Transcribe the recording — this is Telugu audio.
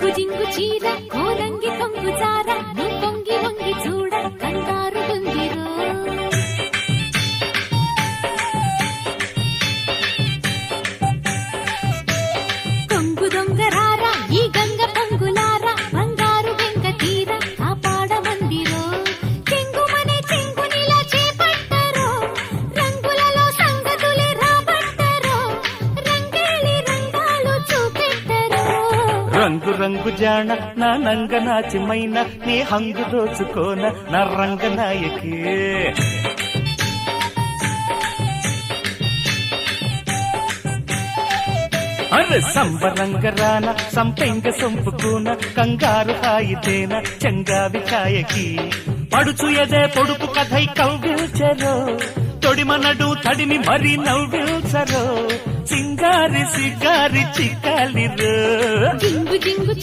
జింగు జింగు చీర కోలంగి కొంగు జార నీ పొంగి వంగి చూడ కంగారు గుందిరో కొంగు దొంగరారా ఈ గంగ పొంగులారా బంగారు వెంక తీర కాపాడమందిరో చెంగుమనే చెంగునిలా చేపట్టరో రంగులలో సంగతులే రాబట్టరో రంగేళి రంగాలు చూపెట్టరో రంగు రంగు జాణ నా నంగ నాచిమైన నీ హంగు దోచుకోన నా రంగనాయకి అరే సంబరంగ రాన సంపెంగ సొంపుకోన కంగారు హాయితేన చెంగావి కాయకి పడుచు ఎదే పొడుపు కథై కవ్విల్చరో తొడిమనడు తడిమి మరి నవ్విల్చరో సింగారి సిగారి చిక్కాలిరో జింగు జింగు